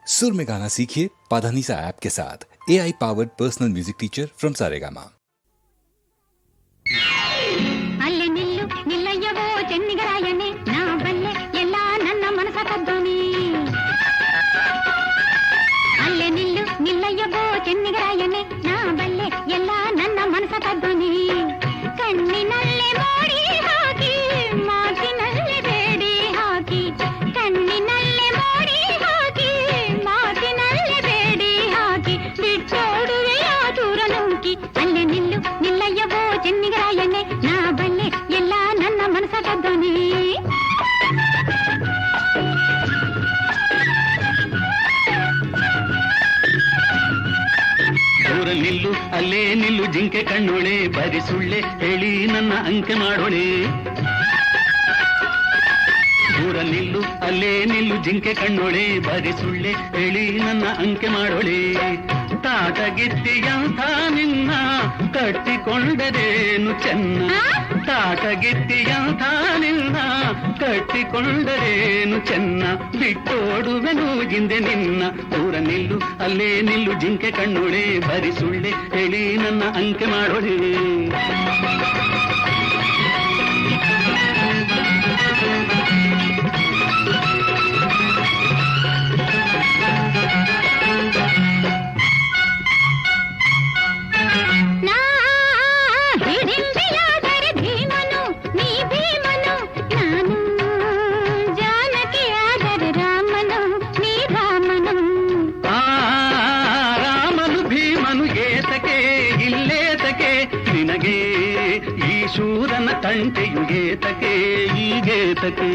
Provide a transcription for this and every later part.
सुर में गाना सीखिए पाधानीसा ऐप के साथ। AI powered personal music teacher from Saregama. ಅಲ್ಲೇ ನಿಲ್ಲು ನಿಲ್ಲಯ್ಯವೋ ಚೆನ್ನಿಗರಾಯನೇ ನಾ ಬಲ್ಲೆ ಎಲ್ಲ ನನ್ನ ಮನಸ ಕದ್ದೋನಿ. ಅಲ್ಲೇ ನಿಲ್ಲು ನಿಲ್ಲಯ್ಯವೋ ಚೆನ್ನಿಗರಾಯನೇ ನಾ ಬಲ್ಲೆ ಎಲ್ಲ ನನ್ನ ಮನಸ ಕದ್ದೋನಿ. ಕಣ್ಣಿನಲ್ಲೇ ಮೋಡಿ ಹಾಕಿ ಮಾತಿನಲ್ಲೇ ಬೇಡಿ ಹಾಕಿ, ಕಣ್ಣಿನಲ್ಲೇ ಮೋಡಿ ಹಾಕಿ ಮಾತಿನಲ್ಲೇ ಬೇಡಿ ಹಾಕಿ, ಬಿಟ್ಟೋಡುವೆಯ ದೂರ ನೂಕಿ. ಅಲ್ಲೇ ನಿಲ್ಲು ನಿಲ್ಲಯ್ಯವೋ ಚೆನ್ನಿಗರಾಯನೇ ನಾ ಬಲ್ಲೆ ಎಲ್ಲ ನನ್ನ ಮನಸ ಕದ್ದೋನಿ. ದೂರ ನಿಲ್ಲು ಅಲ್ಲೇ ನಿಲ್ಲು ಜಿಂಕೆ ಕಣ್ಣೊಳೆ, ಬರಿ ಸುಳ್ಳೆ ಹೇಳಿ ನನ್ನ ಅಂಕೆ ಮಾಡೋಳೆ. ದೂರ ನಿಲ್ಲು ಅಲ್ಲೇ ನಿಲ್ಲು ಜಿಂಕೆ ಕಣ್ಣೊಳೆ, ಬರಿ ಸುಳ್ಳೆ ಹೇಳಿ ನನ್ನ ಅಂಕೆ ಮಾಡೋಳೆ. ತಾಟಗಿತ್ತಿಯಂಥ ನಿನ್ನ ಕಟ್ಟಿಕೊಂಡರೇನು ಚೆನ್ನ, ತಾಟಗಿತ್ತಿಯಂಥ ನಿನ್ನ ಕಟ್ಟಿಕೊಂಡರೇನು ಚೆನ್ನ, ಬಿಟ್ಟೋಡುವೆನು ಜಿಂದೆ ನಿನ್ನ. ದೂರ ನಿಲ್ಲು ಅಲ್ಲೇ ನಿಲ್ಲು ಜಿಂಕೆ ಕಣ್ಣೊಳೆ, ಬರಿ ಸುಳ್ಳೆ ಹೇಳಿ ನನ್ನ ಅಂಕೆ ಮಾಡೋಳೆ. ಶೂರನ ತಂಟೆಯು ಗೇತಕ್ಕೆ ಈ ಗೇತಕ್ಕೆ,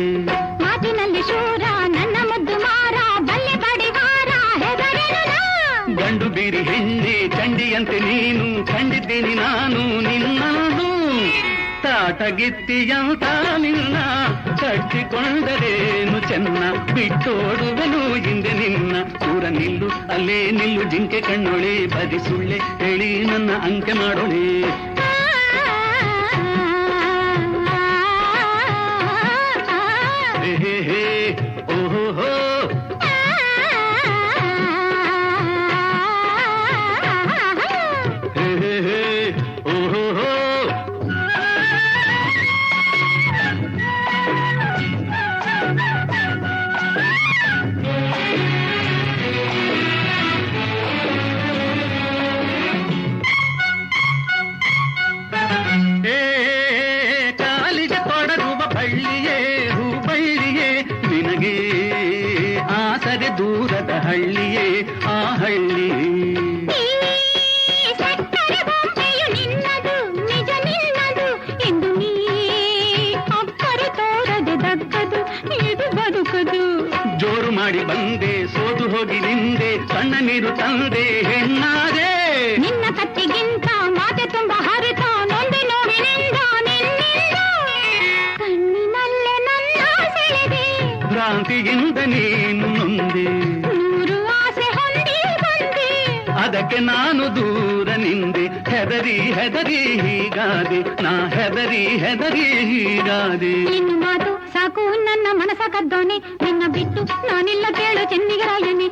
ಮಾತಿನಲ್ಲಿ ಶೂರ ನನ್ನ ಮುದ್ದು ಮಾರ ಬಲ್ಲೆ ಬಡಿವಾರ ಹೆದರೆನು. ಗಂಡು ಬೀರಿ ಹೆಣ್ಣೆ ಚಂಡಿಯಂತೆ ನೀನು ಕಂಡಿದ್ದೀನಿ ನಾನು ನಿನ್ನದು. ತಾಟಗಿತ್ತಿಯಂತ ನಿನ್ನ ಕಟ್ಟಿಕೊಂಡರೇನು ಚೆನ್ನ, ಬಿಟ್ಟೋಡುವೆನು ಹಿಂದೆ ನಿನ್ನ. ದೂರ ನಿಲ್ಲು ಅಲ್ಲೇ ನಿಲ್ಲು ಜಿಂಕೆ ಕಣ್ಣೊಳೆ, ಬದಿ ಸುಳ್ಳೆ ಹೇಳಿ ನನ್ನ ಅಂಕೆ ಮಾಡೋಳೆ. ಹೇ ಹೇ ಓಹೋ ಹೋ ಹೇ ಹೇ ಓಹೋ ಹೋ. ಕಾಲಿಗೆ ತೊಡರುವ ಬಳ್ಳಿಯೇ ಹೂಬಳ್ಳಿಯೇ ನಿನಗೆ ಆಸರೆ ದೂರದ ಹಳ್ಳಿಯೇ ಆ ಹಳ್ಳಿ. ನಿನ್ನದು ನಿಜ ನಿನ್ನದು ಎಂದು ನೀ ಅಪ್ಪರು ತೋರದೆ ದಕ್ಕದು ಇದು ಬದುಕದು. ಜೋರು ಮಾಡಿ ಬಂದೆ ಸೋದು ಹೋಗಿ ನಿಂದೆ, ಸಣ್ಣ ನೀರು ತಂದೆ ಹೆಣ್ಣಾದೆ. ನಿನ್ನ ಕತ್ತಿಗಿಂತ ಮಾತೆ ತುಂಬ ಹರಿತ ನೊಂದೆ ನೋವಿನಿಂದ ನಿನ್ನಿಂದ, ಕಣ್ಣಿನಲ್ಲೇ ನನ್ನ ಸೆಳೆದೆ ಭ್ರಾಂತಿಯಿಂದ ನೀನು ನೊಂದೆ. ನೂರು ಆಸೆ ಹೊಂದಿ ಬಂದೆ ಅದಕ್ಕೆ ನಾನು ದೂರ ನಿಂದೆ, ಹೆದರಿ ಹೆದರಿ ಹೀಗಾದೆ ನಾ, ಹೆದರಿ ಹೆದರಿ ಹೀಗಾದೆ. ನಿನ್ನ ಮಾತು ಸಾಕು ನನ್ನ ಮನಸ ಕದ್ದೋನೆ, ನಿನ್ನ ಬಿಟ್ಟು ನಾನಿಲ್ಲ ಕೇಳು ಚೆನ್ನಿಗರಾಯನೇ